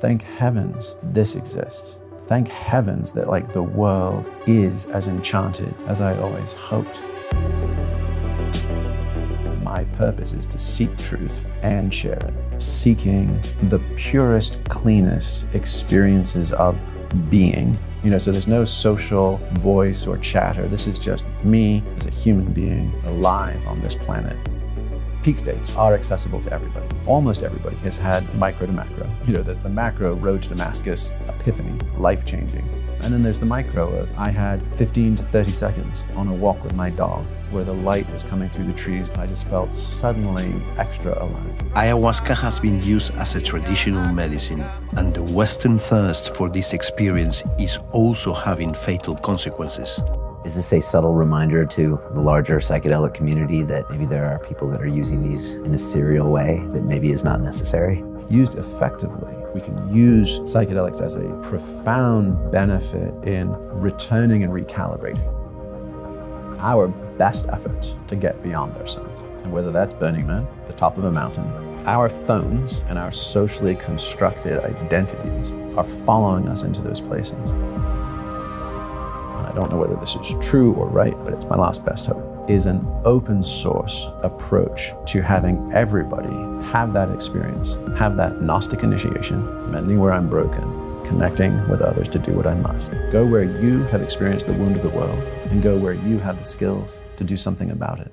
Thank heavens this exists. Thank heavens that like the world is as enchanted as I always hoped. My purpose is to seek truth and share it, seeking the purest, cleanest experiences of being. So there's no social voice or chatter. This is just me as a human being alive on this planet. Peak states are accessible to everybody. Almost everybody has had micro to macro. There's the macro road to Damascus epiphany, life-changing. And then there's the micro of I had 15 to 30 seconds on a walk with my dog where the light was coming through the trees. I just felt suddenly extra alive. Ayahuasca has been used as a traditional medicine, and the Western thirst for this experience is also having fatal consequences. Is this a subtle reminder to the larger psychedelic community that maybe there are people that are using these in a serial way that maybe is not necessary? Used effectively, we can use psychedelics as a profound benefit in returning and recalibrating our best efforts to get beyond ourselves. And whether that's Burning Man, the top of a mountain, our phones and our socially constructed identities are following us into those places. I don't know whether this is true or right, but it's my last best hope, is an open source approach to having everybody have that experience, have that Gnostic initiation, mending where I'm broken, connecting with others to do what I must. Go where you have experienced the wound of the world and go where you have the skills to do something about it.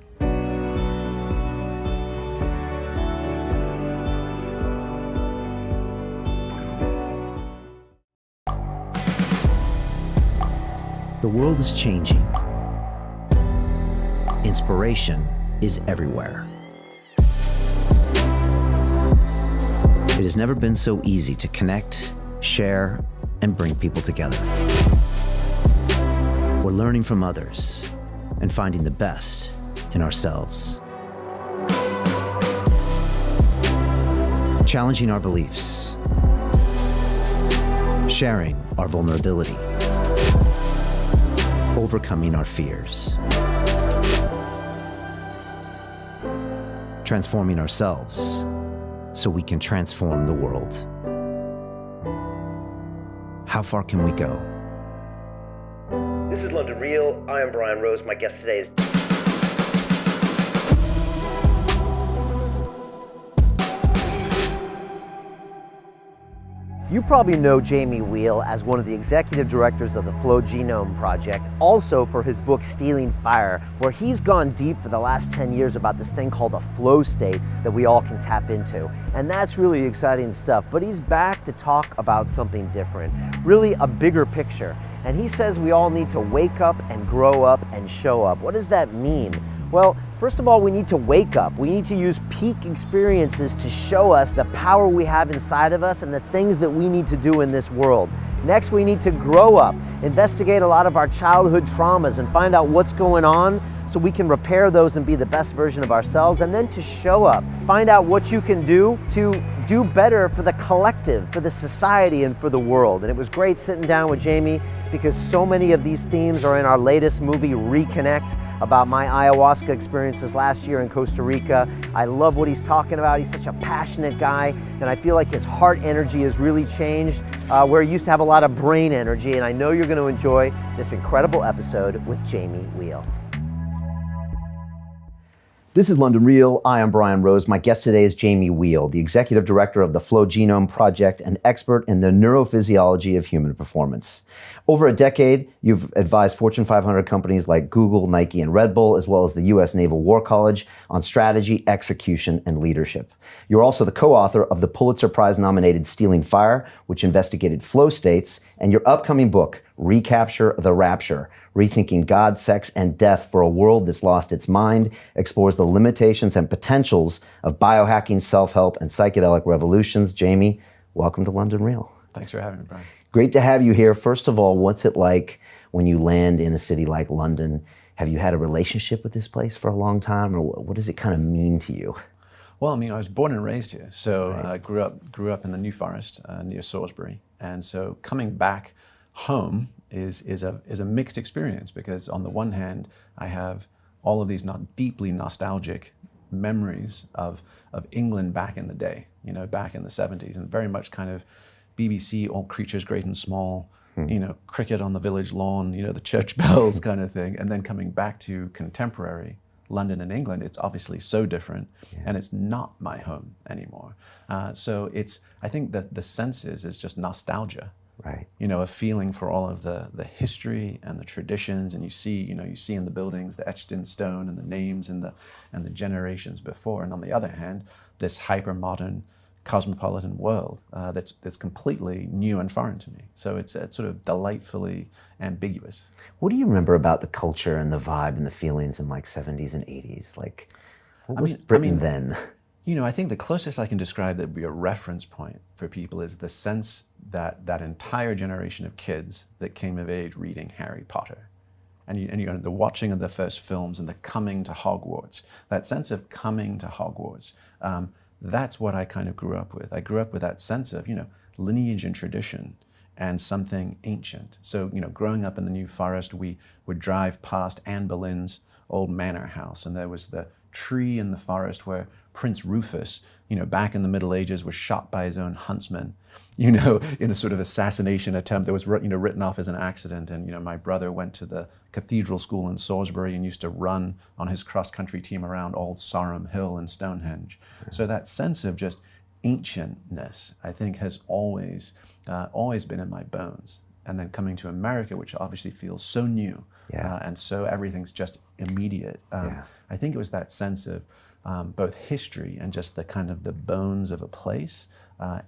The world is changing. Inspiration is everywhere. It has never been so easy to connect, share, and bring people together. We're learning from others and finding the best in ourselves. Challenging our beliefs. Sharing our vulnerability. Overcoming our fears. Transforming ourselves so we can transform the world. How far can we go? This is London Real. I am Brian Rose. My guest today is... You probably know Jamie Wheal as one of the executive directors of the Flow Genome Project, also for his book Stealing Fire, where he's gone deep for the last 10 years about this thing called a flow state that we all can tap into. And that's really exciting stuff. But he's back to talk about something different, really a bigger picture. And he says we all need to wake up and grow up and show up. What does that mean? Well, first of all, we need to wake up. We need to use peak experiences to show us the power we have inside of us and the things that we need to do in this world. Next, we need to grow up, investigate a lot of our childhood traumas and find out what's going on so we can repair those and be the best version of ourselves. And then to show up, find out what you can do to do better for the collective, for the society, and for the world. And it was great sitting down with Jamie because so many of these themes are in our latest movie, Reconnect, about my ayahuasca experiences last year in Costa Rica. I love what he's talking about. He's such a passionate guy, and I feel like his heart energy has really changed, where he used to have a lot of brain energy, and I know you're gonna enjoy this incredible episode with Jamie Wheal. This is London Real. I am Brian Rose. My guest today is Jamie Wheal, the executive director of the Flow Genome Project and expert in the neuro-physiology of human performance. Over a decade, you've advised Fortune 500 companies like Google, Nike, and Red Bull, as well as the U.S. Naval War College on strategy, execution, and leadership. You're also the co-author of the Pulitzer Prize-nominated Stealing Fire, which investigated flow states, and your upcoming book, Recapture the Rapture, Rethinking God, Sex, and Death for a World That's Lost Its Mind, explores the limitations and potentials of biohacking, self-help, and psychedelic revolutions. Jamie, welcome to London Real. Thanks for having me, Brian. Great to have you here. First of all, what's it like when you land in a city like London? Have you had a relationship with this place for a long time, or what does it kind of mean to you? Well, I mean, I was born and raised here, so I grew up in the New Forest near Salisbury, and so coming back home is a mixed experience because on the one hand, I have all of these deeply nostalgic memories of England back in the day, back in the 70s, and very much kind of BBC, all creatures great and small, cricket on the village lawn, the church bells kind of thing. And then coming back to contemporary London and England, it's obviously so different, and it's not my home anymore. So I think that the senses is just nostalgia. Right. A feeling for all of the history and the traditions, and you see in the buildings the etched in stone and the names and the generations before. And on the other hand, this hyper modern cosmopolitan world that's completely new and foreign to me. So it's sort of delightfully ambiguous. What do you remember about the culture and the vibe and the feelings in like 70s and 80s? Like, what was Britain then? I think the closest I can describe that would be a reference point for people is the sense that that entire generation of kids that came of age reading Harry Potter, and the watching of the first films and the coming to Hogwarts, that sense of coming to Hogwarts, that's what I kind of grew up with. I grew up with that sense of, lineage and tradition and something ancient. So, growing up in the New Forest, we would drive past Anne Boleyn's old manor house, and there was the tree in the forest where Prince Rufus, back in the Middle Ages, was shot by his own huntsman, in a sort of assassination attempt that was, written off as an accident. And, my brother went to the cathedral school in Salisbury and used to run on his cross-country team around Old Sarum Hill and Stonehenge. So that sense of just ancientness, I think, has always been in my bones. And then coming to America, which obviously feels so new, and so everything's just immediate. I think it was that sense of both history and just the kind of the bones of a place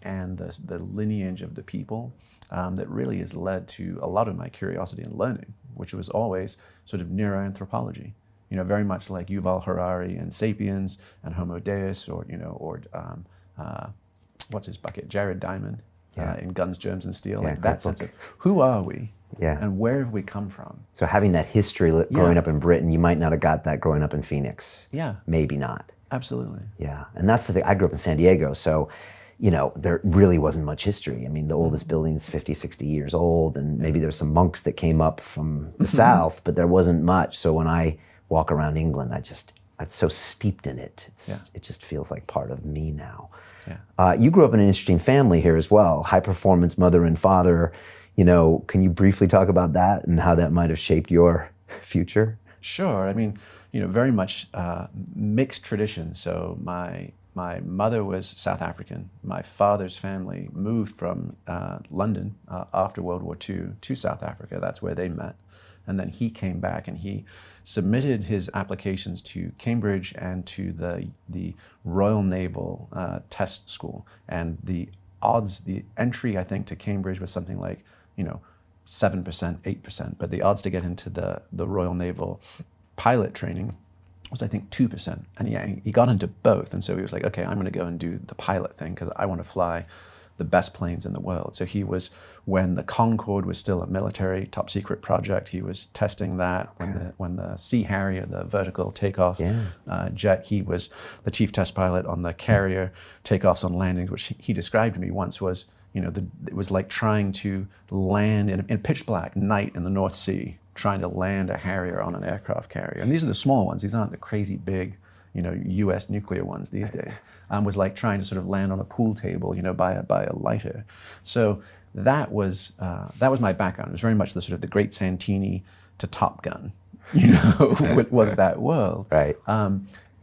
and the lineage of the people that really has led to a lot of my curiosity and learning, which was always sort of neuroanthropology. Very much like Yuval Harari and Sapiens and Homo Deus, or what's his bucket, Jared Diamond in Guns, Germs, and Steel. Like that sense of who are we? And where have we come from? So having that history growing up in Britain, you might not have got that growing up in Phoenix. Maybe not. Absolutely. Yeah, and that's the thing. I grew up in San Diego, so there really wasn't much history. I mean, the oldest building's 50, 60 years old, and maybe there's some monks that came up from the South, but there wasn't much. So when I walk around England, I'm so steeped in it. It just feels like part of me now. You grew up in an interesting family here as well. High performance mother and father. Can you briefly talk about that and how that might have shaped your future? Sure. I mean, very much mixed traditions. So my mother was South African. My father's family moved from London after World War II to South Africa. That's where they met. And then he came back and he submitted his applications to Cambridge and to the Royal Naval Test School. And the entry, I think, to Cambridge was something like, 7%, 8%. But the odds to get into the Royal Naval pilot training was, I think, 2%. And he got into both. And so he was like, okay, I'm going to go and do the pilot thing because I want to fly the best planes in the world. So he was, when the Concorde was still a military top secret project, he was testing that. When the Sea Harrier, the vertical takeoff jet, he was the chief test pilot on the carrier takeoffs and landings, which he described to me once was, it was like trying to land in pitch black night in the North Sea, trying to land a Harrier on an aircraft carrier. And these are the small ones. These aren't the crazy big, U.S. nuclear ones these days. Was like trying to sort of land on a pool table, by a lighter. So that was my background. It was very much the sort of the Great Santini to Top Gun, was that world. Right.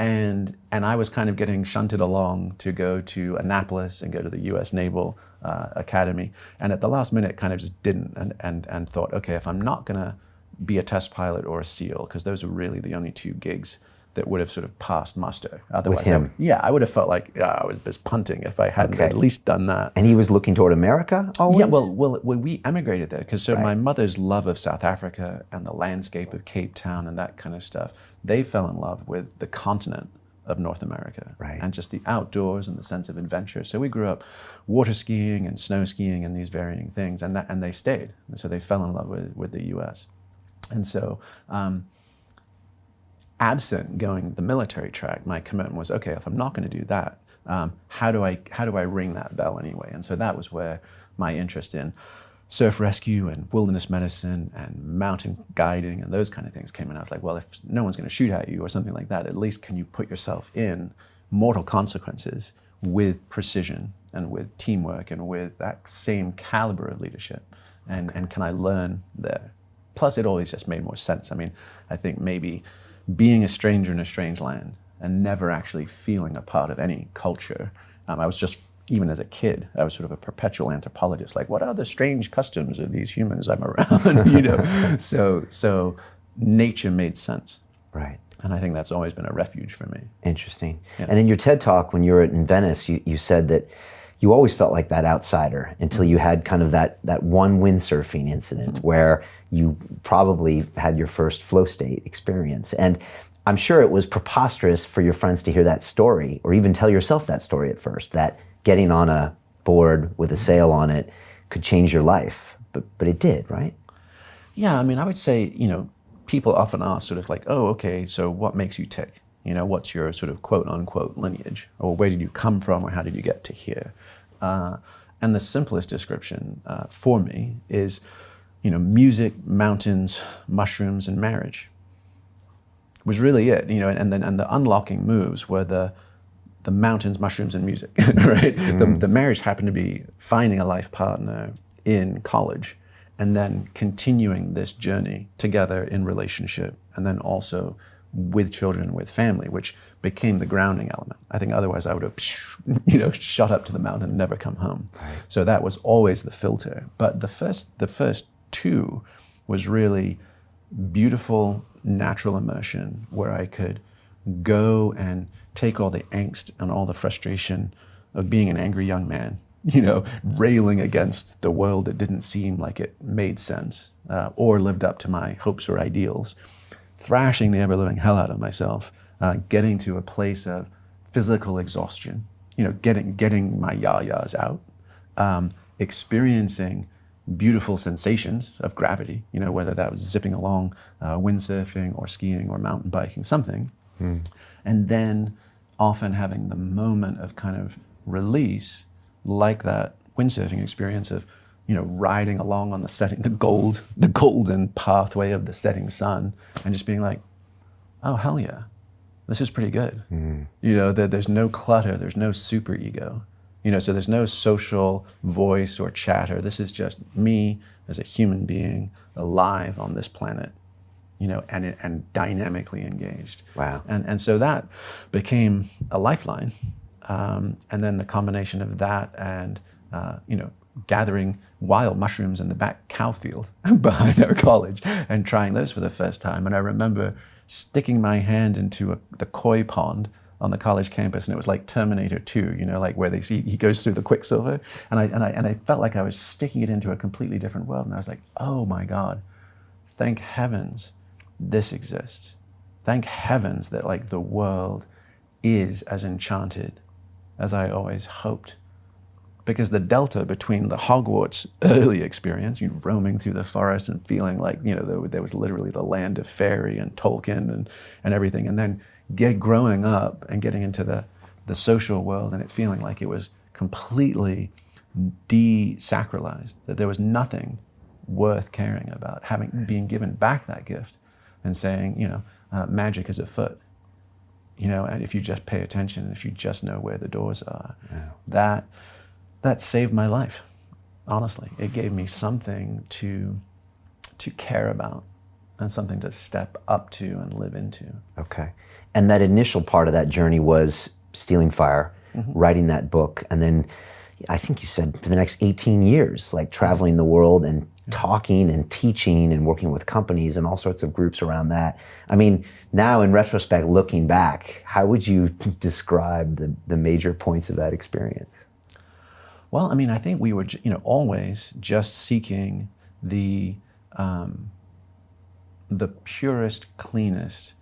And I was kind of getting shunted along to go to Annapolis and go to the U.S. Naval Academy. And at the last minute, kind of just didn't, and thought, okay, if I'm not gonna be a test pilot or a SEAL, because those are really the only two gigs that would have sort of passed muster. Otherwise, with him. I would have felt like I was just punting if I hadn't at least done that. And he was looking toward America always? Yeah, well, we emigrated there because my mother's love of South Africa and the landscape of Cape Town and that kind of stuff, they fell in love with the continent of North America and just the outdoors and the sense of adventure. So we grew up water skiing and snow skiing and these varying things, and they stayed. And so they fell in love with the U.S. And so, absent going the military track, my commitment was, okay, if I'm not going to do that, how do I ring that bell anyway? And so that was where my interest in surf rescue and wilderness medicine and mountain guiding and those kind of things came in. I was like, well, if no one's going to shoot at you or something like that, at least can you put yourself in mortal consequences with precision and with teamwork and with that same caliber of leadership? And can I learn there? Plus, it always just made more sense. I mean, I think maybe being a stranger in a strange land and never actually feeling a part of any culture. I was just, even as a kid, I was sort of a perpetual anthropologist. Like, what are the strange customs of these humans I'm around? You know, so nature made sense. Right. And I think that's always been a refuge for me. Interesting. Yeah. And in your TED Talk, when you were in Venice, you said that you always felt like that outsider until you had kind of that one windsurfing incident where you probably had your first flow state experience. And I'm sure it was preposterous for your friends to hear that story, or even tell yourself that story at first, that getting on a board with a sail on it could change your life. But it did, right? Yeah, I mean, I would say, you know, people often ask sort of like, oh, okay, so what makes you tick? You know, what's your sort of quote unquote lineage? Or where did you come from, or how did you get to here? And the simplest description for me is, you know, music, mountains, mushrooms, and marriage was really it. You know, and the unlocking moves were the mountains, mushrooms, and music, right? The marriage happened to be finding a life partner in college, and then continuing this journey together in relationship, and then also with children, with family, which became the grounding element. I think otherwise I would have, you know, shot up to the mountain and never come home. Right. So that was always the filter. But the first two was really beautiful, natural immersion, where I could go and take all the angst and all the frustration of being an angry young man, you know, railing against the world that didn't seem like it made sense or lived up to my hopes or ideals, thrashing the ever-living hell out of myself, getting to a place of physical exhaustion, you know, getting my yah-yahs out, experiencing beautiful sensations of gravity, you know, whether that was zipping along, windsurfing or skiing or mountain biking, something, and then often having the moment of kind of release, like that windsurfing experience of, you know, riding along on the golden pathway of the setting sun, and just being like, oh, hell yeah, this is pretty good. You know, there's no clutter, there's no super ego, you know, so there's no social voice or chatter. This is just me as a human being alive on this planet, you know, and dynamically engaged. Wow. And so that became a lifeline. And then the combination of that and, you know, gathering wild mushrooms in the back cow field behind our college and trying those for the first time. And I remember sticking my hand into the koi pond on the college campus, and it was like Terminator 2, you know, like where they see he goes through the quicksilver, and I felt like I was sticking it into a completely different world. And I was like, oh my God, thank heavens this exists. Thank heavens that like the world is as enchanted as I always hoped. Because the delta between the Hogwarts early experience, you know, roaming through the forest and feeling like, you know, there was literally the land of fairy and Tolkien and everything, and then growing up and getting into the social world and it feeling like it was completely desacralized, that there was nothing worth caring about, being given back that gift and saying, you know, magic is afoot. You know, and if you just pay attention, and if you just know where the doors are, that saved my life. Honestly, it gave me something to care about and something to step up to and live into. Okay. And that initial part of that journey was stealing fire, writing that book, and then I think you said for the next 18 years, like traveling the world and talking and teaching and working with companies and all sorts of groups around that. I mean, now in retrospect, looking back, how would you describe the major points of that experience? Well, I mean, I think we were, you know, always just seeking the purest, cleanest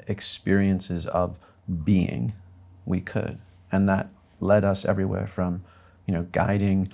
experiences of being we could, and that led us everywhere from, you know, guiding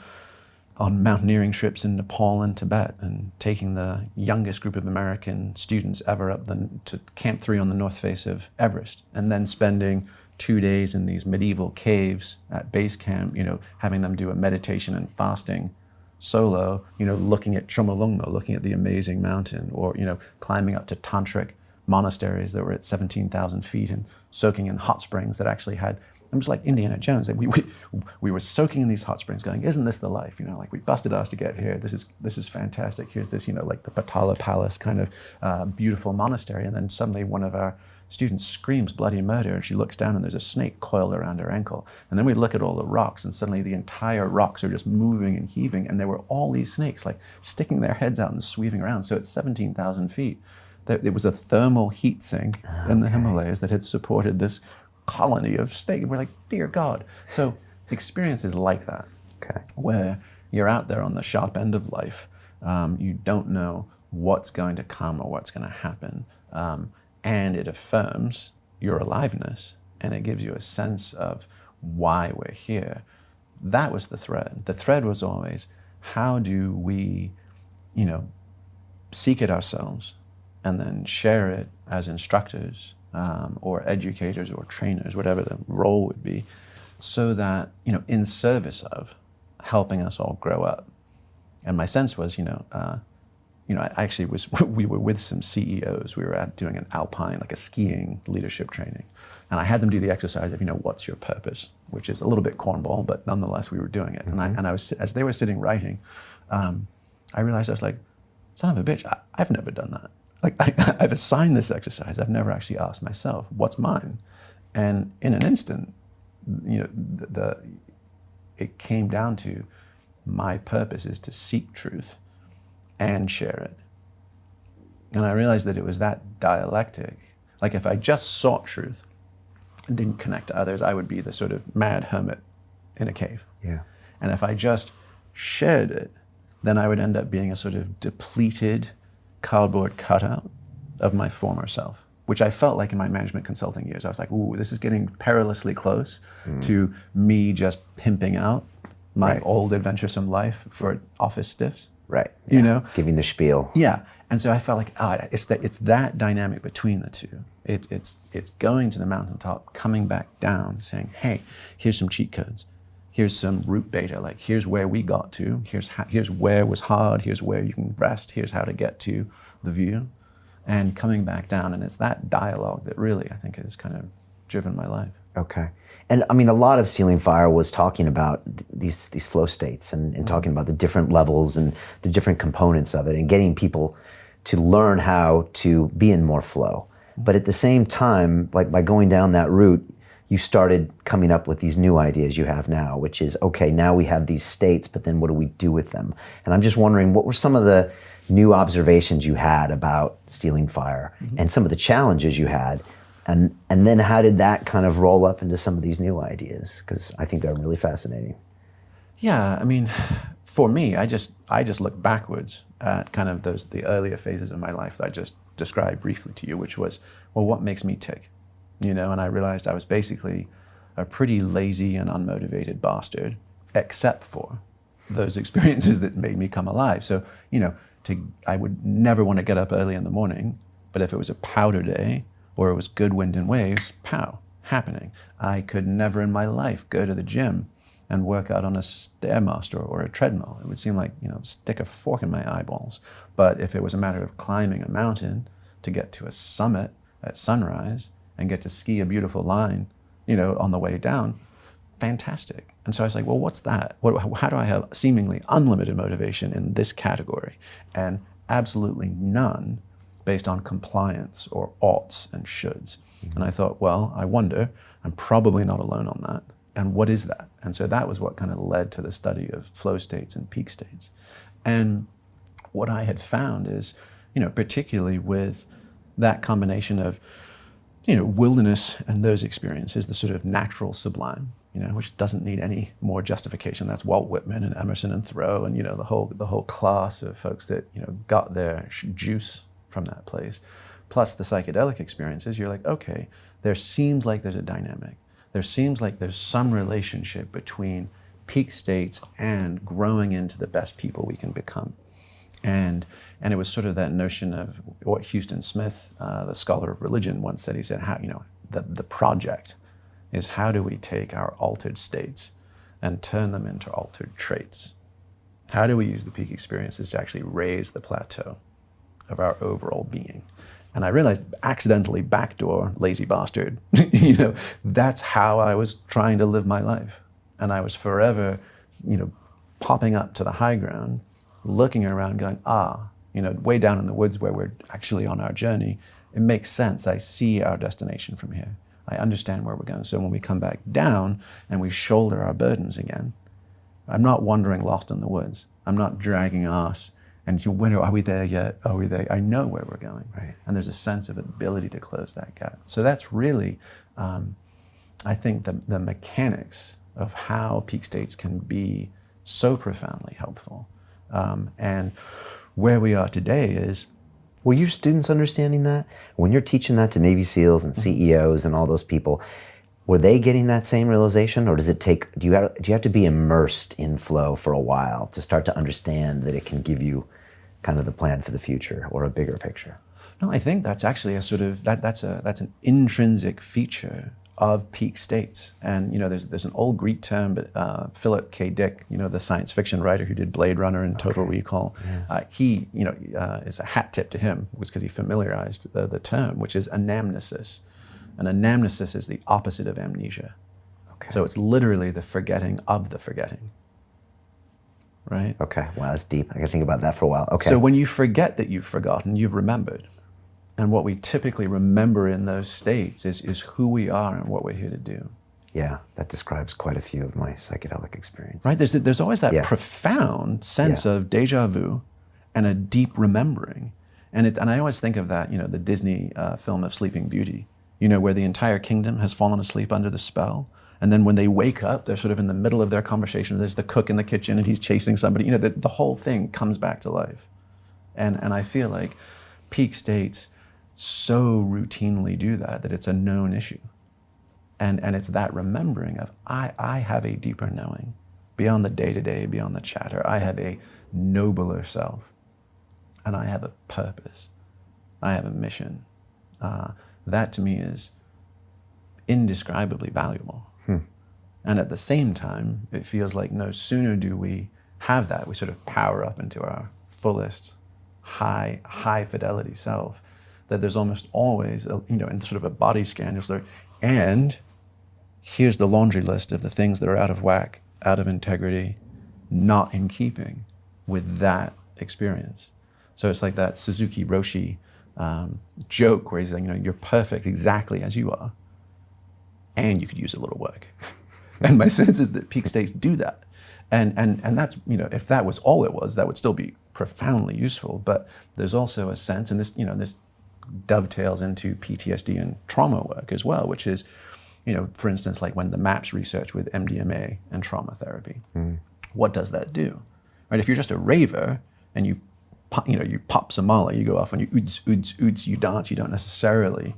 on mountaineering trips in Nepal and Tibet, and taking the youngest group of American students ever up to Camp 3 on the north face of Everest, and then spending 2 days in these medieval caves at base camp, you know, having them do a meditation and fasting solo, you know, looking at Chomolungma, looking at the amazing mountain, or, you know, climbing up to tantric monasteries that were at 17,000 feet and soaking in hot springs that actually had I'm just like Indiana Jones. We were soaking in these hot springs going, isn't this the life? You know, like we busted ass to get here. This is fantastic. Here's this, you know, like the Patala Palace kind of beautiful monastery. And then suddenly one of our students screams bloody murder, and she looks down and there's a snake coiled around her ankle. And then we look at all the rocks, and suddenly the entire rocks are just moving and heaving, and there were all these snakes like sticking their heads out and sweeping around. So at 17,000 feet, it was a thermal heat sink in the Himalayas that had supported this colony of snakes. We're like, dear God. So experiences like that, where you're out there on the sharp end of life, you don't know what's going to come or what's going to happen, and it affirms your aliveness, and it gives you a sense of why we're here. That was the thread. The thread was always, how do we, you know, seek it ourselves and then share it as instructors or educators or trainers, whatever the role would be, so that, you know, in service of helping us all grow up. And my sense was, I actually we were with some CEOs. We were doing an alpine, like a skiing leadership training. And I had them do the exercise of, you know, what's your purpose? Which is a little bit cornball, but nonetheless we were doing it. Mm-hmm. And I was, as they were sitting writing, I realized, I was like, son of a bitch, I've never done that. Like I've assigned this exercise. I've never actually asked myself, what's mine? And in an instant, you know, it came down to, my purpose is to seek truth and share it. And I realized that it was that dialectic. Like if I just sought truth and didn't connect to others, I would be the sort of mad hermit in a cave. Yeah. And if I just shared it, then I would end up being a sort of depleted cardboard cutout of my former self, which I felt like in my management consulting years. I was like, ooh, this is getting perilously close to me just pimping out my old adventuresome life for office stiffs. Right. Yeah. You know? Giving the spiel. Yeah. And so I felt like, it's that dynamic between the two. It's going to the mountaintop, coming back down, saying, hey, here's some cheat codes. Here's some root beta, like here's where we got to, here's where was hard, here's where you can rest, here's how to get to the view, and coming back down. And it's that dialogue that really, I think, has kind of driven my life. Okay. And I mean, a lot of Stealing Fire was talking about these flow states and talking about the different levels and the different components of it and getting people to learn how to be in more flow. But at the same time, like by going down that route, you started coming up with these new ideas you have now, which is, okay, now we have these states, but then what do we do with them? And I'm just wondering, what were some of the new observations you had about Stealing Fire and some of the challenges you had? And then how did that kind of roll up into some of these new ideas? Because I think they're really fascinating. Yeah, I mean, for me, I just look backwards at kind of the earlier phases of my life that I just described briefly to you, which was, well, what makes me tick? You know, and I realized I was basically a pretty lazy and unmotivated bastard, except for those experiences that made me come alive. So, you know, I would never want to get up early in the morning, but if it was a powder day or it was good wind and waves, pow, happening. I could never in my life go to the gym and work out on a Stairmaster or a treadmill. It would seem like, you know, stick a fork in my eyeballs. But if it was a matter of climbing a mountain to get to a summit at sunrise and get to ski a beautiful line, you know, on the way down, fantastic. And so I was like, well, what's that? How do I have seemingly unlimited motivation in this category and absolutely none based on compliance or oughts and shoulds? And I thought, well, I wonder, I'm probably not alone on that. And what is that? And so that was what kind of led to the study of flow states and peak states. And what I had found is, you know, particularly with that combination of, you know, wilderness and those experiences, the sort of natural sublime, you know, which doesn't need any more justification. That's Walt Whitman and Emerson and Thoreau and, you know, the whole class of folks that, you know, got their juice from that place. Plus the psychedelic experiences, you're like, okay, there seems like there's a dynamic. There seems like there's some relationship between peak states and growing into the best people we can become. And it was sort of that notion of what Houston Smith, the scholar of religion, once said. He said, how, you know, the project is how do we take our altered states and turn them into altered traits? How do we use the peak experiences to actually raise the plateau of our overall being? And I realized accidentally, backdoor, lazy bastard, that's how I was trying to live my life. And I was forever, popping up to the high ground, looking around going, way down in the woods where we're actually on our journey, it makes sense. I see our destination from here. I understand where we're going. So when we come back down and we shoulder our burdens again, I'm not wandering lost in the woods. I'm not dragging ass and when are we there yet? Are we there? I know where we're going. Right. And there's a sense of ability to close that gap. So that's really, I think, the mechanics of how peak states can be so profoundly helpful. And where we are today is, were your students understanding that? When you're teaching that to Navy SEALs and CEOs and all those people, were they getting that same realization, or does it take? Do you have to be immersed in flow for a while to start to understand that it can give you kind of the plan for the future or a bigger picture? No, I think that's actually a sort of that's an intrinsic feature of peak states. And there's an old Greek term, but Philip K. Dick, the science fiction writer who did Blade Runner and Total Recall, he is a hat tip to him, was because he familiarized the term, which is anamnesis. And anamnesis is the opposite of amnesia. Okay. So it's literally the forgetting of the forgetting. Right? Okay, wow, that's deep. I can think about that for a while. Okay. So when you forget that you've forgotten, you've remembered. And what we typically remember in those states is who we are and what we're here to do. Yeah, that describes quite a few of my psychedelic experiences. Right? There's always that profound sense of deja vu and a deep remembering. And I always think of that, the Disney film of Sleeping Beauty, where the entire kingdom has fallen asleep under the spell. And then when they wake up, they're sort of in the middle of their conversation. There's the cook in the kitchen and he's chasing somebody. The whole thing comes back to life. And I feel like peak states so routinely do that it's a known issue. And it's that remembering of, I have a deeper knowing. Beyond the day-to-day, beyond the chatter, I have a nobler self. And I have a purpose. I have a mission. That to me is indescribably valuable. And at the same time, it feels like no sooner do we have that, we sort of power up into our fullest, high fidelity self, that there's almost always, in sort of a body scan, you'll start, and here's the laundry list of the things that are out of whack, out of integrity, not in keeping with that experience. So it's like that Suzuki Roshi joke where he's like, you're perfect exactly as you are, and you could use a little work. And my sense is that peak states do that. And that's, if that was all it was, that would still be profoundly useful. But there's also a sense, and this dovetails into PTSD and trauma work as well, which is, for instance, like when the MAPS research with MDMA and trauma therapy, what does that do? Right? If you're just a raver and you pop some Molly, you go off and you oods, you dance, you don't necessarily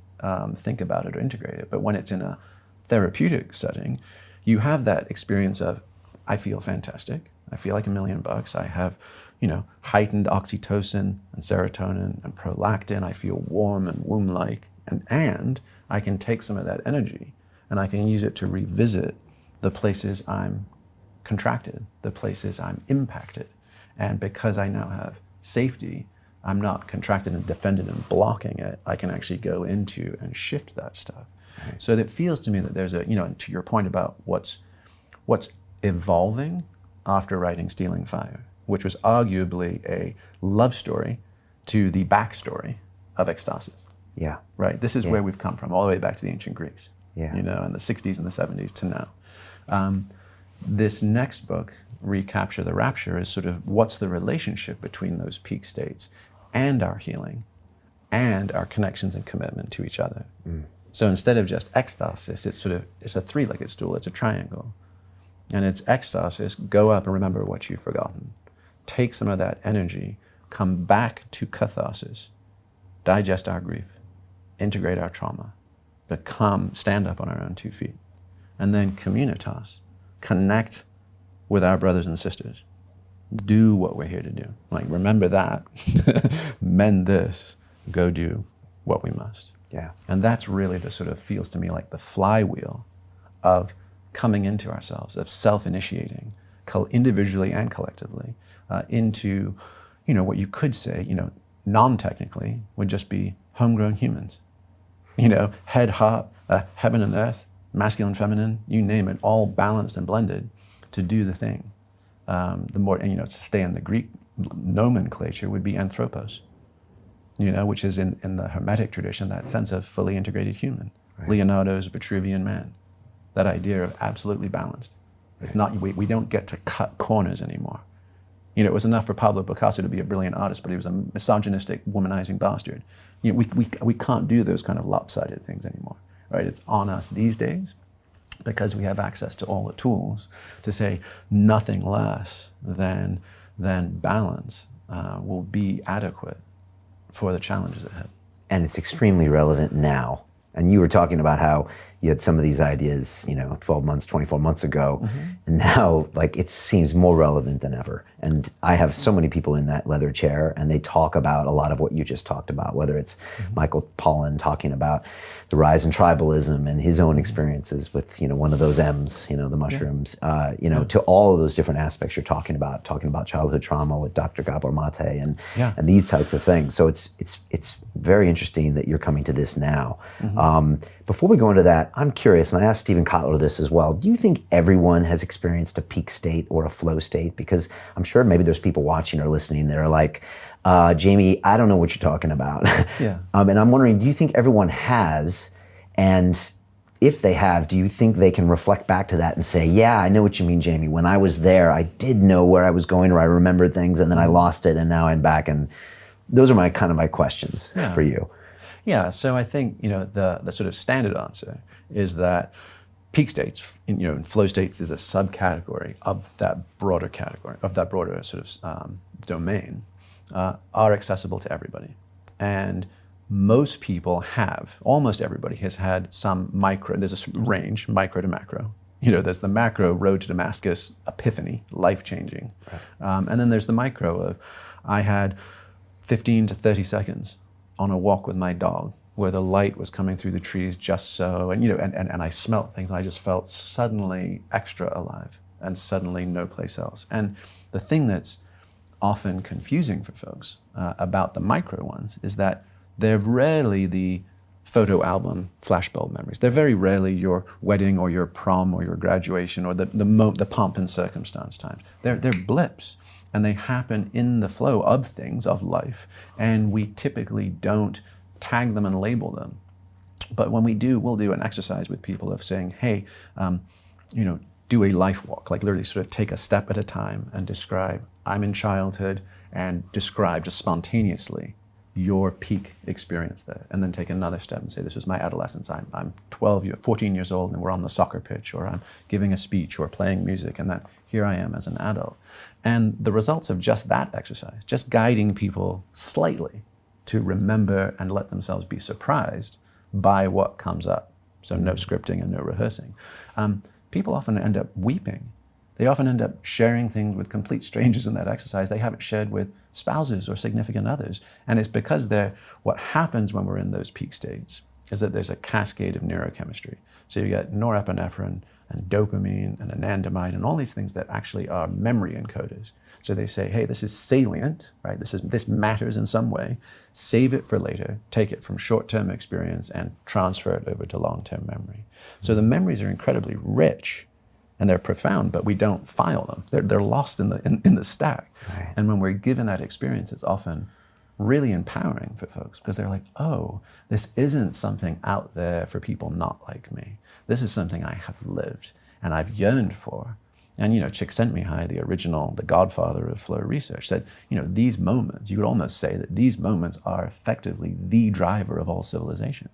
think about it or integrate it. But when it's in a therapeutic setting, you have that experience of, I feel fantastic, I feel like $1 million, I have, heightened oxytocin and serotonin and prolactin, I feel warm and womb-like, and I can take some of that energy and I can use it to revisit the places I'm contracted, the places I'm impacted. And because I now have safety, I'm not contracted and defended and blocking it. I can actually go into and shift that stuff. Right. So it feels to me that there's a, to your point about what's evolving after writing Stealing Fire, which was arguably a love story to the backstory of ecstasis. Yeah. Right? This is where we've come from, all the way back to the ancient Greeks. Yeah. In the 60s and the 70s to now. This next book, Recapture the Rapture, is sort of what's the relationship between those peak states and our healing and our connections and commitment to each other. So instead of just ecstasis, it's a three-legged stool, it's a triangle. And it's ecstasis, go up and remember what you've forgotten. Take some of that energy, come back to catharsis, digest our grief, integrate our trauma, stand up on our own 2 feet. And then communitas, connect with our brothers and sisters. Do what we're here to do. Like, remember that, mend this, go do what we must. Yeah. And that's really the sort of, feels to me like the flywheel of coming into ourselves, of self-initiating, individually and collectively, into, what you could say, non-technically would just be homegrown humans. You know, head, heart, heaven and earth, masculine, feminine, you name it, all balanced and blended to do the thing. The more, and, you know, to stay in the Greek nomenclature would be anthropos, you know, which is in the Hermetic tradition, that sense of fully integrated human. Right. Leonardo's Vitruvian Man, that idea of absolutely balanced. It's not, we don't get to cut corners anymore. You know, it was enough for Pablo Picasso to be a brilliant artist, but he was a misogynistic, womanizing bastard. You know, we can't do those kind of lopsided things anymore, right? It's on us these days, because we have access to all the tools, to say nothing less than balance will be adequate for the challenges ahead. And it's extremely relevant now. And you were talking about how you had some of these ideas, you know, 12 months, 24 months ago, and now, like, it seems more relevant than ever. And I have so many people in that leather chair, and they talk about a lot of what you just talked about, whether it's Michael Pollan talking about the rise in tribalism and his own experiences with, you know, one of those M's, you know, the mushrooms, you know, to all of those different aspects you're talking about childhood trauma with Dr. Gabor Mate and these types of things. So it's very interesting that you're coming to this now. Before we go into that, I'm curious, and I asked Stephen Kotler this as well, do you think everyone has experienced a peak state or a flow state? Because I'm sure maybe there's people watching or listening that are like, Jamie, I don't know what you're talking about. And I'm wondering, do you think everyone has? And if they have, do you think they can reflect back to that and say, yeah, I know what you mean, Jamie. When I was there, I did know where I was going, or I remembered things, and then I lost it, and now I'm back. And those are my questions for you. Yeah, so I think, you know, the sort of standard answer is that peak states, you know, and flow states is a subcategory of that broader category, of that broader sort of domain, are accessible to everybody. And most people have, almost everybody has had some micro, there's a range, micro to macro. You know, there's the macro road to Damascus epiphany, life-changing. Right. And then there's the micro of, I had 15 to 30 seconds on a walk with my dog where the light was coming through the trees just so, and, you know, and I smelt things, and I just felt suddenly extra alive and suddenly no place else. And the thing that's often confusing for folks about the micro ones is that they're rarely the photo album flashbulb memories. They're very rarely your wedding or your prom or your graduation or the pomp and circumstance times. They're blips, and they happen in the flow of things, of life, and we typically don't tag them and label them. But when we do, we'll do an exercise with people of saying, hey, you know, do a life walk, like literally sort of take a step at a time and describe, I'm in childhood, and describe just spontaneously your peak experience there, and then take another step and say, this was my adolescence. I'm 14 years old, and we're on the soccer pitch, or I'm giving a speech or playing music, and that here I am as an adult. And the results of just that exercise, just guiding people slightly to remember and let themselves be surprised by what comes up. So no scripting and no rehearsing. People often end up weeping. They often end up sharing things with complete strangers in that exercise they haven't shared with spouses or significant others. And it's because what happens when we're in those peak states is that there's a cascade of neurochemistry. So you get norepinephrine and dopamine and anandamide and all these things that actually are memory encoders. So they say, hey, this is salient, right? This matters in some way. Save it for later, take it from short-term experience and transfer it over to long-term memory. So the memories are incredibly rich and they're profound, but we don't file them. They're lost in the stack. Right. And when we're given that experience, it's often really empowering for folks, because they're like, oh, this isn't something out there for people not like me. This is something I have lived and I've yearned for. And, you know, Csikszentmihalyi, the godfather of flow research, said, you know, these moments, you could almost say that these moments are effectively the driver of all civilization.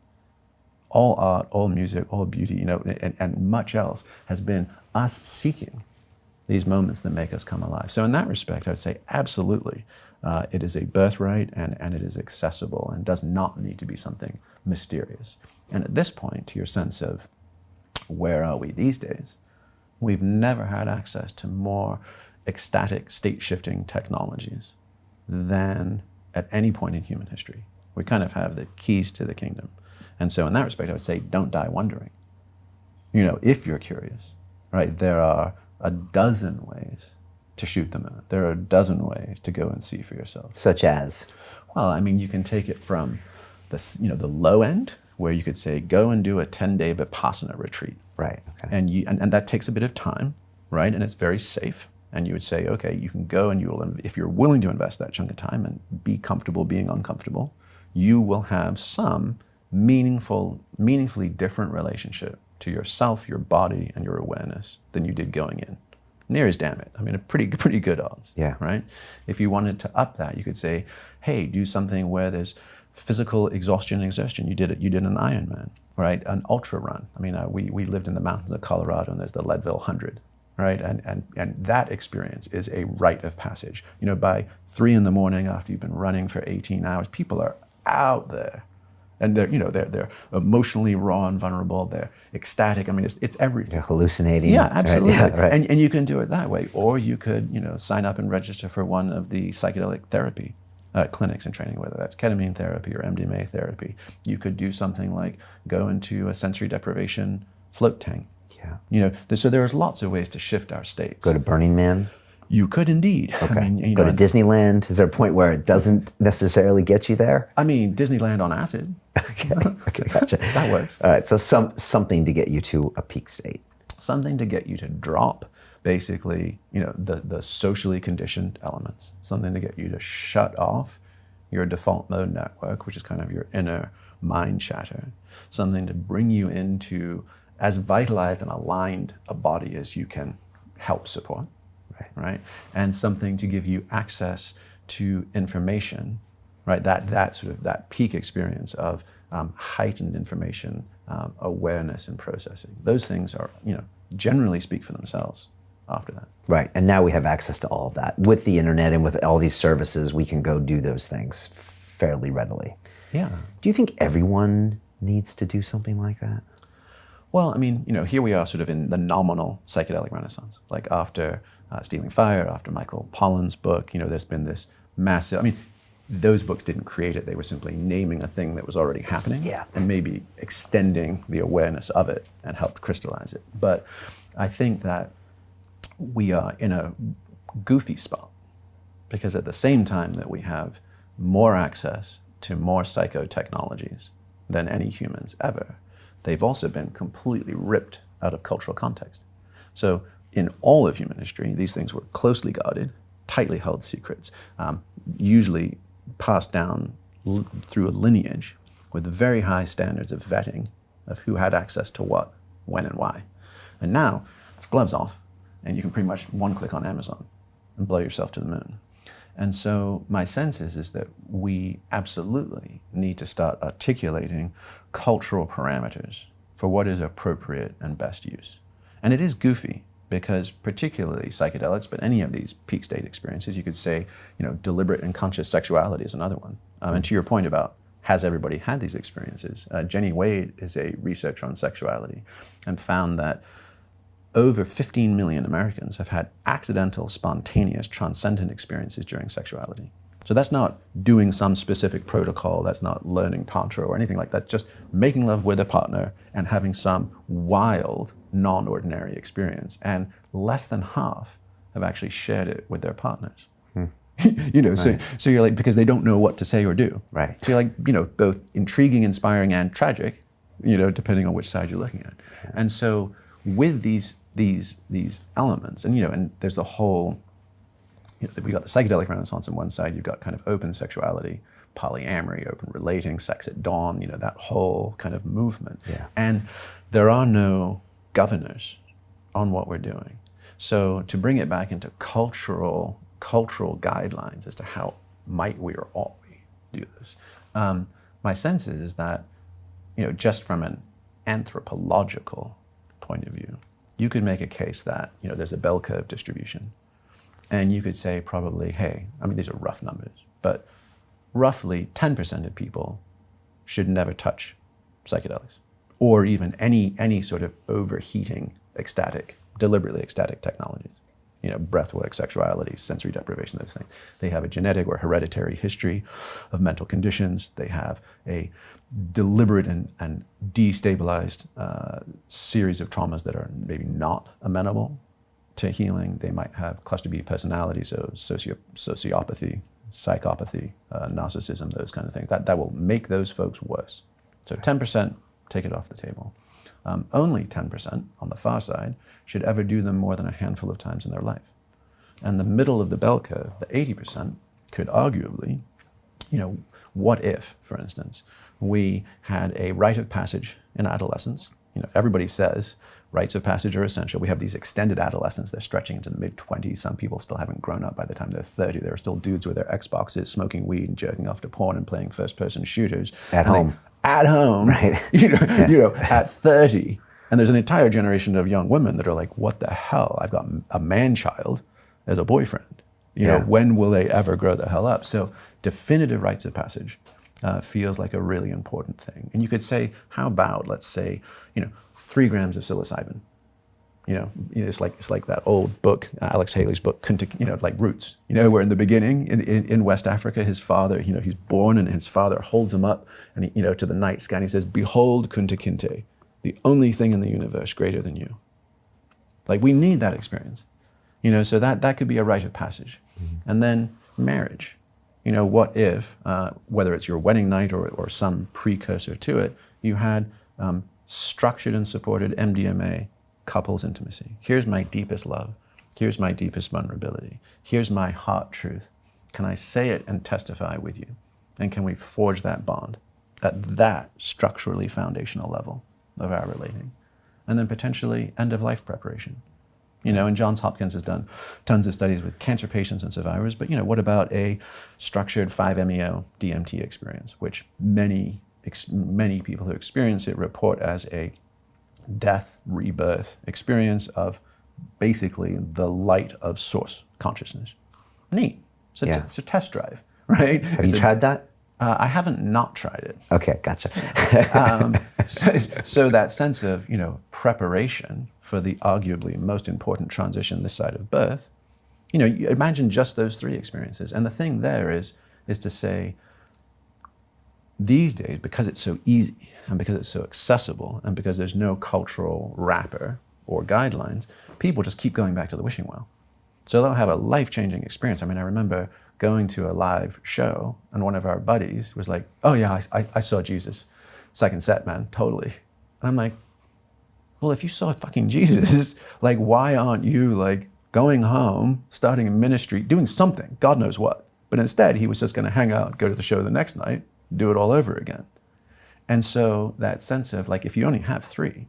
All art, all music, all beauty, you know, and much else has been us seeking these moments that make us come alive. So in that respect, I would say absolutely, it is a birthright and it is accessible and does not need to be something mysterious. And at this point, to your sense of where are we these days, we've never had access to more ecstatic state-shifting technologies than at any point in human history. We kind of have the keys to the kingdom. And so in that respect, I would say, don't die wondering. You know, if you're curious, right, there are a dozen ways to shoot the moon. There are a dozen ways to go and see for yourself. Such as? Well, I mean, you can take it from the low end, where you could say, go and do a 10-day Vipassana retreat. Right. Okay. And that takes a bit of time, right? And it's very safe. And you would say, okay, you can go and if you're willing to invest that chunk of time and be comfortable being uncomfortable, you will have some meaningfully different relationship to yourself, your body, and your awareness than you did going in. Near as damn it. I mean, a pretty good odds. Yeah. Right? If you wanted to up that, you could say, hey, do something where there's physical exhaustion. You did an Ironman, right? An ultra run. I mean, we lived in the mountains of Colorado, and there's the Leadville 100, right? And that experience is a rite of passage. By 3 a.m. after you've been running for 18 hours, people are out there. And they're emotionally raw and vulnerable. They're ecstatic. I mean, it's everything. They're hallucinating. Yeah, absolutely. Right? Yeah, right. And you can do it that way, or you could sign up and register for one of the psychedelic therapy clinics and training, whether that's ketamine therapy or MDMA therapy. You could do something like go into a sensory deprivation float tank. Yeah. So there's lots of ways to shift our states. Go to Burning Man. You could indeed. Okay. I mean, go to Disneyland. Is there a point where it doesn't necessarily get you there? I mean, Disneyland on acid. Okay, gotcha. That works. All right, so something to get you to a peak state. Something to get you to drop, basically, the socially conditioned elements. Something to get you to shut off your default mode network, which is kind of your inner mind chatter. Something to bring you into as vitalized and aligned a body as you can help support. Right? And something to give you access to information, right? That peak experience of heightened information, awareness and processing. Those things are, generally speak for themselves after that. Right, and now we have access to all of that. With the internet and with all these services, we can go do those things fairly readily. Yeah. Do you think everyone needs to do something like that? Well, I mean, here we are sort of in the nominal psychedelic renaissance. Like after Stealing Fire, after Michael Pollan's book, there's been this massive, I mean, those books didn't create it. They were simply naming a thing that was already happening. Yeah. And maybe extending the awareness of it and helped crystallize it. But I think that we are in a goofy spot, because at the same time that we have more access to more psychotechnologies than any humans ever, they've also been completely ripped out of cultural context. So in all of human history, these things were closely guarded, tightly held secrets, usually passed down through a lineage with very high standards of vetting of who had access to what, when, and why. And now it's gloves off, and you can pretty much one click on Amazon and blow yourself to the moon. And so my sense is that we absolutely need to start articulating cultural parameters for what is appropriate and best use. And it is goofy, because particularly psychedelics, but any of these peak state experiences, you could say, deliberate and conscious sexuality is another one. And to your point about, has everybody had these experiences? Jenny Wade is a researcher on sexuality and found that over 15 million Americans have had accidental, spontaneous, transcendent experiences during sexuality. So that's not doing some specific protocol, that's not learning Tantra or anything like that, just making love with a partner and having some wild, non-ordinary experience. And less than half have actually shared it with their partners. Right. So you're like, because they don't know what to say or do. Right. So you're like, both intriguing, inspiring, and tragic, depending on which side you're looking at. Yeah. And so with these elements, and there's the whole, we got the psychedelic renaissance on one side, you've got kind of open sexuality, polyamory, open relating, sex at dawn, that whole kind of movement. Yeah. And there are no governors on what we're doing. So to bring it back into cultural guidelines as to how might we or ought we do this, my sense is that, just from an anthropological point of view, you could make a case that, there's a bell curve distribution. And you could say probably, hey, I mean, these are rough numbers, but roughly 10% of people should never touch psychedelics, or even any sort of overheating, deliberately ecstatic technologies. Breathwork, sexuality, sensory deprivation, those things. They have a genetic or hereditary history of mental conditions. They have a deliberate and destabilized series of traumas that are maybe not amenable to healing. They might have cluster B personality, so sociopathy, psychopathy, narcissism, those kind of things. That will make those folks worse. So 10%, take it off the table. Only 10% on the far side should ever do them more than a handful of times in their life. And the middle of the bell curve, the 80%, could arguably, what if, for instance, we had a rite of passage in adolescence? Everybody says rites of passage are essential. We have these extended adolescents. They're stretching into the mid-20s. Some people still haven't grown up by the time they're 30. There are still dudes with their Xboxes, smoking weed and jerking off to porn and playing first-person shooters. At home, right? At 30. And there's an entire generation of young women that are like, what the hell? I've got a man-child as a boyfriend. When will they ever grow the hell up? So definitive rites of passage feels like a really important thing. And you could say, how about, let's say, 3 grams of psilocybin? It's like that old book, Alex Haley's book, like Roots. Where in the beginning, in West Africa, his father, he's born and his father holds him up and to the night sky and he says, "Behold, Kunta Kinte, the only thing in the universe greater than you." Like, we need that experience. So that could be a rite of passage. Mm-hmm. And then marriage. What if, whether it's your wedding night or some precursor to it, you had structured and supported MDMA couples intimacy. Here's my deepest love. Here's my deepest vulnerability. Here's my heart truth. Can I say it and testify with you? And can we forge that bond at that structurally foundational level of our relating? And then potentially end-of-life preparation. And Johns Hopkins has done tons of studies with cancer patients and survivors, but what about a structured 5-MeO DMT experience, which many people who experience it report as a death rebirth experience of basically the light of source consciousness. Neat. It's a test drive, right? Have you tried that? I haven't not tried it. Okay, gotcha. So that sense of, preparation for the arguably most important transition this side of birth, you imagine just those 3 experiences. And the thing there is to say, these days, because it's so easy and because it's so accessible and because there's no cultural wrapper or guidelines, people just keep going back to the wishing well. So they'll have a life-changing experience. I remember going to a live show and one of our buddies was like, "Oh yeah, I saw Jesus. Second set, man, totally." And I'm like, well, if you saw fucking Jesus, like, why aren't you like going home, starting a ministry, doing something, God knows what. But instead, he was just going to hang out, go to the show the next night, do it all over again. And so that sense of like, if you only have 3,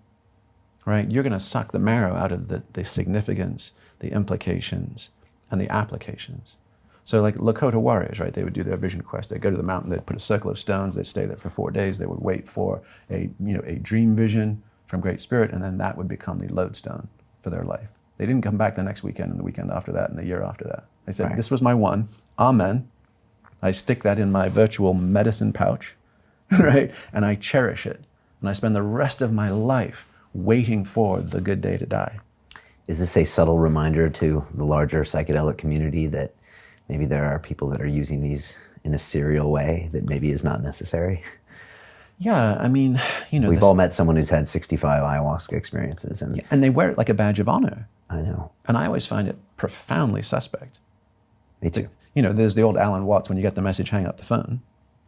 right, you're going to suck the marrow out of the significance, the implications, and the applications. So like Lakota warriors, right, they would do their vision quest. They'd go to the mountain, they'd put a circle of stones, they'd stay there for 4 days, they would wait for a dream vision from Great Spirit, and then that would become the lodestone for their life. They didn't come back the next weekend and the weekend after that and the year after that. They said, This was my one, amen. I stick that in my virtual medicine pouch, right? And I cherish it. And I spend the rest of my life waiting for the good day to die. Is this a subtle reminder to the larger psychedelic community that maybe there are people that are using these in a serial way that maybe is not necessary? Yeah, we've all met someone who's had 65 ayahuasca experiences. And they wear it like a badge of honor. I know. And I always find it profoundly suspect. Me too. There's the old Alan Watts, when you get the message, hang up the phone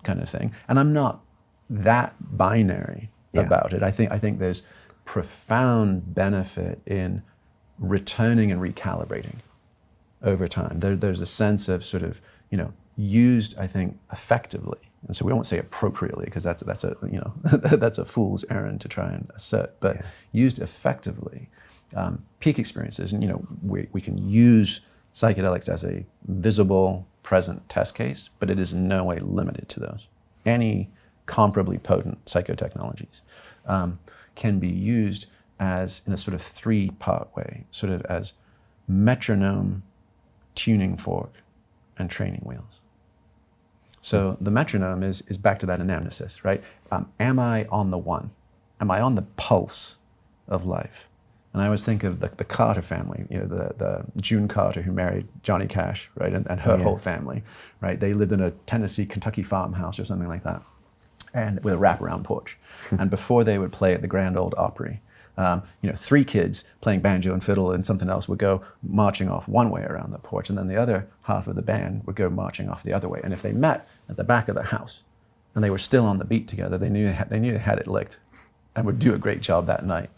kind of thing. And I'm not that binary about it. I think there's profound benefit in returning and recalibrating over time. There's a sense of sort of, used, I think, effectively. And so we won't say appropriately, because that's a that's a fool's errand to try and assert. But used effectively, peak experiences, and we can use psychedelics as a visible, present test case, but it is in no way limited to those. Any comparably potent psychotechnologies can be used as, in a sort of 3-part way, sort of as metronome, tuning fork, and training wheels. So the metronome is back to that anamnesis, right? Am I on the one? Am I on the pulse of life? And I always think of the Carter family, the June Carter who married Johnny Cash, right? And her whole family, right? They lived in a Tennessee, Kentucky farmhouse or something like that, and with a wraparound porch. And before they would play at the Grand Ole Opry, 3 kids playing banjo and fiddle and something else would go marching off one way around the porch, and then the other half of the band would go marching off the other way. And if they met at the back of the house and they were still on the beat together, they knew they had it licked and would do a great job that night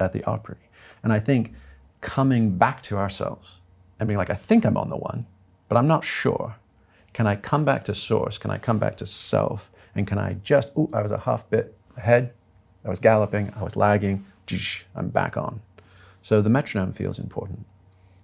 at the Opry. And I think coming back to ourselves and being like, I think I'm on the one, but I'm not sure. Can I come back to source? Can I come back to self? And can I just, I was a half bit ahead, I was galloping, I was lagging, I'm back on. So the metronome feels important.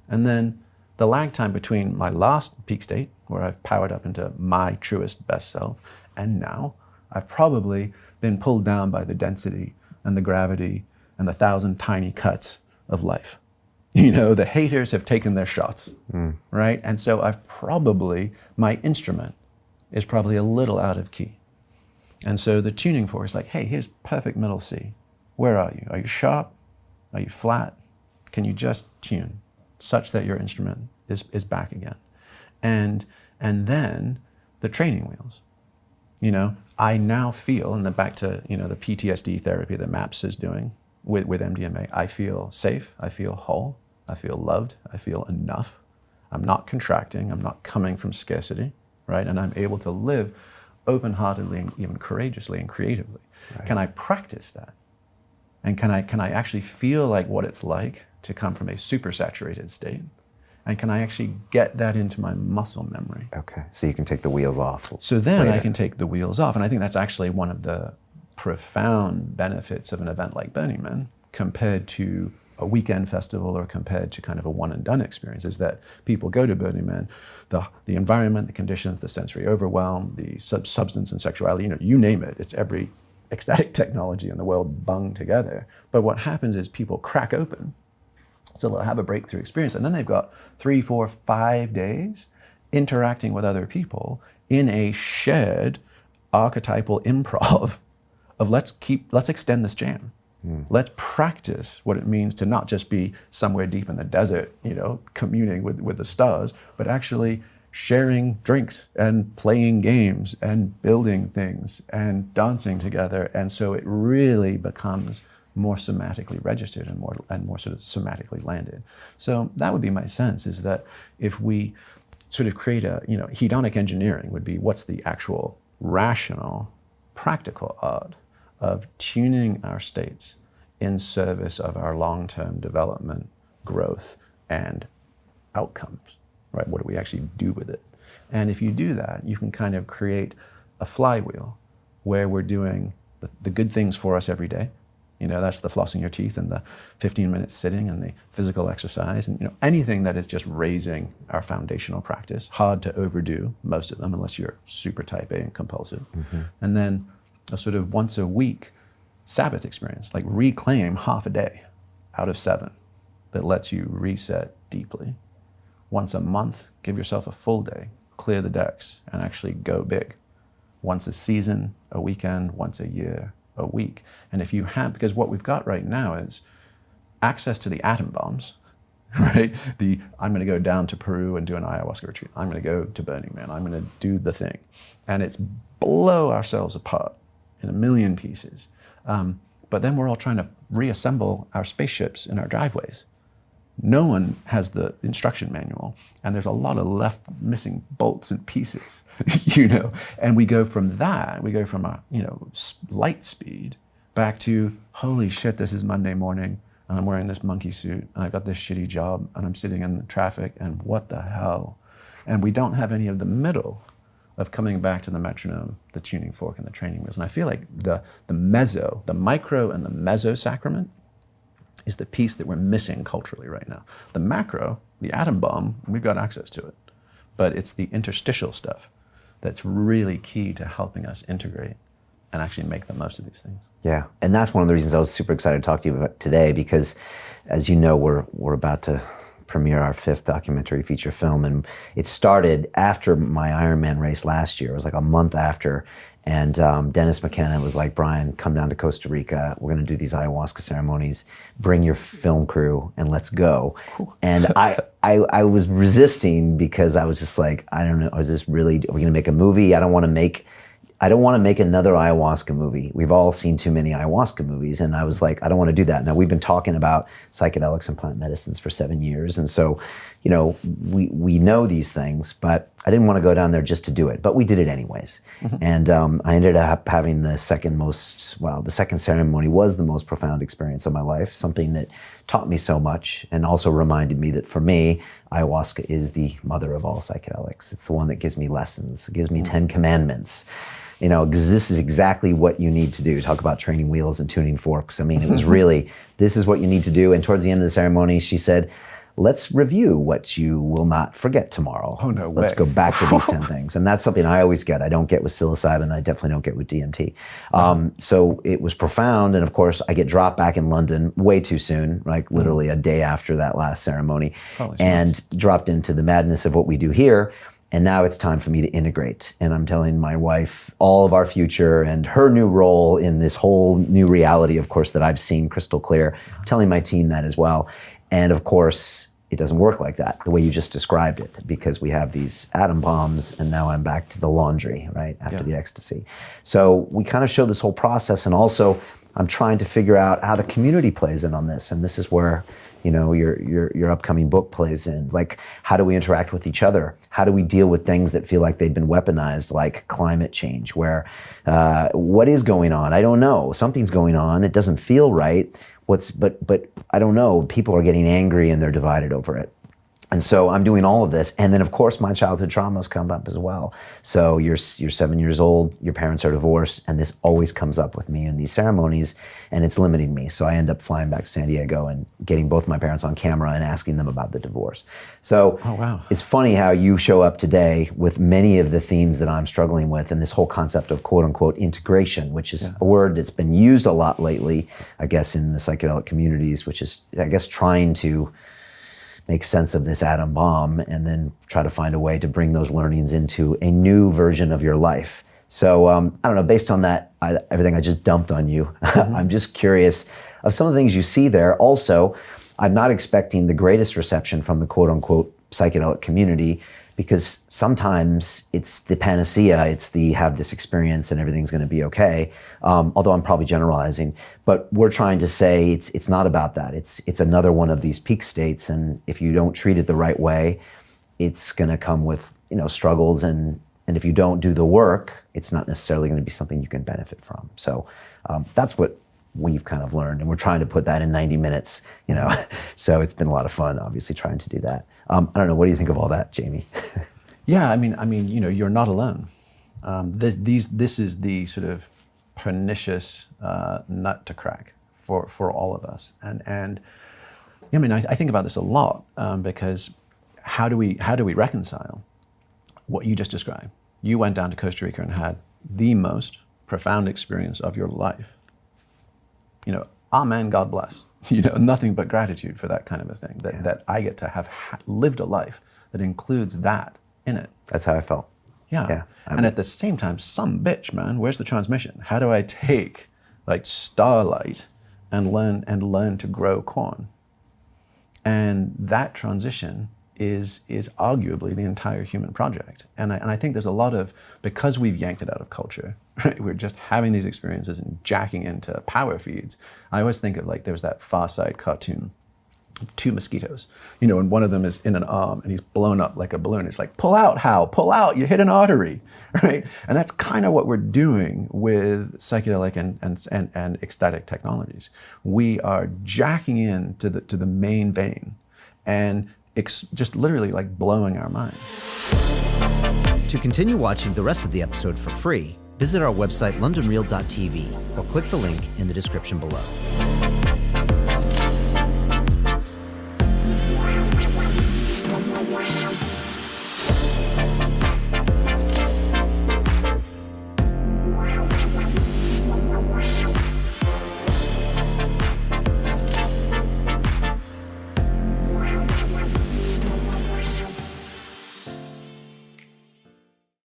And then the lag time between my last peak state, where I've powered up into my truest best self, and now I've probably been pulled down by the density and the gravity and the 1,000 tiny cuts of life. The haters have taken their shots, right? And so my instrument is probably a little out of key. And so the tuning fork is like, hey, here's perfect middle C. Where are you? Are you sharp? Are you flat? Can you just tune such that your instrument is back again? And then the training wheels. I now feel, and then back to the PTSD therapy that MAPS is doing with MDMA, I feel safe, I feel whole, I feel loved, I feel enough. I'm not contracting, I'm not coming from scarcity, right? And I'm able to live open-heartedly and even courageously and creatively. Right. Can I practice that? And can I actually feel like what it's like to come from a supersaturated state? And can I actually get that into my muscle memory? Okay, so you can take the wheels off. So then later. I can take the wheels off. And I think that's actually one of the profound benefits of an event like Burning Man compared to a weekend festival or compared to kind of a one and done experience, is that people go to Burning Man, the environment, the conditions, the sensory overwhelm, the substance and sexuality, you name it, it's every ecstatic technology in the world bung together. But what happens is people crack open, so they'll have a breakthrough experience, and then they've got 3, 4, 5 days interacting with other people in a shared archetypal improv of let's extend this jam. Let's practice what it means to not just be somewhere deep in the desert, communing with the stars, but actually sharing drinks and playing games and building things and dancing together. And so it really becomes more somatically registered and more sort of somatically landed. So that would be my sense, is that if we sort of create hedonic engineering would be what's the actual rational, practical art of tuning our states in service of our long-term development, growth, and outcomes, right? What do we actually do with it? And if you do that, you can kind of create a flywheel where we're doing the good things for us every day. That's the flossing your teeth and the 15 minutes sitting and the physical exercise and anything that is just raising our foundational practice. Hard to overdo, most of them, unless you're super type A and compulsive. Mm-hmm. And then a sort of once a week Sabbath experience, like reclaim half a day out of 7 that lets you reset deeply. Once a month, give yourself a full day, clear the decks, and actually go big. Once a season, a weekend, once a year, a week. And if you have, because what we've got right now is access to the atom bombs, right? I'm going to go down to Peru and do an ayahuasca retreat. I'm going to go to Burning Man. I'm going to do the thing. And it's blow ourselves apart in a million pieces. But then we're all trying to reassemble our spaceships in our driveways. No one has the instruction manual, and there's a lot of left missing bolts and pieces, and we go from a, light speed back to, holy shit, this is Monday morning, and I'm wearing this monkey suit, and I've got this shitty job, and I'm sitting in the traffic, and what the hell? And we don't have any of the middle of coming back to the metronome, the tuning fork, and the training wheels. And I feel like the micro and the meso sacrament is the piece that we're missing culturally right now. The macro, the atom bomb, we've got access to it. But it's the interstitial stuff that's really key to helping us integrate and actually make the most of these things. Yeah, and that's one of the reasons I was super excited to talk to you about today, because as you know, we're about to premiere our 5th documentary feature film, and it started after my Ironman race last year. It was like a month after, and Dennis McKenna was like, Brian, come down to Costa Rica. We're going to do these ayahuasca ceremonies. Bring your film crew and let's go. Cool. And I was resisting because I was just like, I don't know, are we going to make a movie? I don't want to make I don't want to make another ayahuasca movie. We've all seen too many ayahuasca movies. And I was like, I don't want to do that. Now, we've been talking about psychedelics and plant medicines for 7 years. And so, you know, we know these things, but I didn't want to go down there just to do it. But we did it anyways. And I ended up having the second ceremony was the most profound experience of my life, something that taught me so much and also reminded me that for me, ayahuasca is the mother of all psychedelics. It's the one that gives me lessons. It gives me 10 commandments. You know, because this is exactly what you need to do. Talk about training wheels and tuning forks. I mean, it was really, this is what you need to do. And towards the end of the ceremony, she said, let's review what you will not forget tomorrow. Oh, no way. Let's go back to these 10 things. And that's something I always get. I don't get with psilocybin. I definitely don't get with DMT. So it was profound. And of course, I get dropped back in London way too soon, like literally a day after that last ceremony, and dropped into the madness of what we do here. And now it's time for me to integrate. And I'm telling my wife all of our future and her new role in this whole new reality, of course, that I've seen crystal clear. I'm telling my team that as well. And of course, it doesn't work like that, the way you just described it, because we have these atom bombs and now I'm back to the laundry, right, after the ecstasy. So we kind of show this whole process, and also I'm trying to figure out how the community plays in on this. And this is where, you know, your upcoming book plays in. Like, how do we interact with each other? How do we deal with things that feel like they've been weaponized, like climate change, where what is going on? I don't know. Something's going on. It doesn't feel right. But I don't know. People are getting angry and they're divided over it. And so I'm doing all of this. And then, of course, my childhood traumas come up as well. So you're 7 years old, your parents are divorced, and this always comes up with me in these ceremonies, and it's limiting me. So I end up flying back to San Diego and getting both my parents on camera and asking them about the divorce. So It's funny how you show up today with many of the themes that I'm struggling with, and this whole concept of quote unquote integration, which is a word that's been used a lot lately, I guess, in the psychedelic communities, which is, I guess, trying to make sense of this atom bomb and then try to find a way to bring those learnings into a new version of your life. So I don't know, based on that, everything I just dumped on you, I'm just curious of some of the things you see there. Also, I'm not expecting the greatest reception from the quote unquote psychedelic community, because sometimes it's the panacea, it's the have this experience and everything's gonna be okay. Although I'm probably generalizing, but we're trying to say it's not about that. It's another one of these peak states, and if you don't treat it the right way, it's gonna come with, you know, struggles, and if you don't do the work, it's not necessarily gonna be something you can benefit from. So that's what we've kind of learned, and we're trying to put that in 90 minutes, you know. So it's been a lot of fun, obviously, trying to do that. I don't know, what do you think of all that, Jamie? Yeah, I mean, you know, you're not alone. This is the sort of pernicious nut to crack for all of us, and I mean, I think about this a lot, because how do we reconcile what you just described? You went down to Costa Rica and had the most profound experience of your life. You know, amen, God bless. You know, nothing but gratitude for that kind of a thing, that I get to have lived a life that includes that in it. That's how I felt. Yeah. And at the same time, some bitch, man, where's the transmission? How do I take like starlight and learn to grow corn? And that transition is arguably the entire human project. And I think there's a lot of, because we've yanked it out of culture, right? We're just having these experiences and jacking into power feeds. I always think of, like, there's that Far Side cartoon, two mosquitoes, you know, and one of them is in an arm and he's blown up like a balloon. It's like, pull out, Hal, pull out, you hit an artery, right? And that's kind of what we're doing with psychedelic and ecstatic technologies. We are jacking in to the main vein and just literally like blowing our minds. To continue watching the rest of the episode for free, visit our website londonreal.tv or click the link in the description below.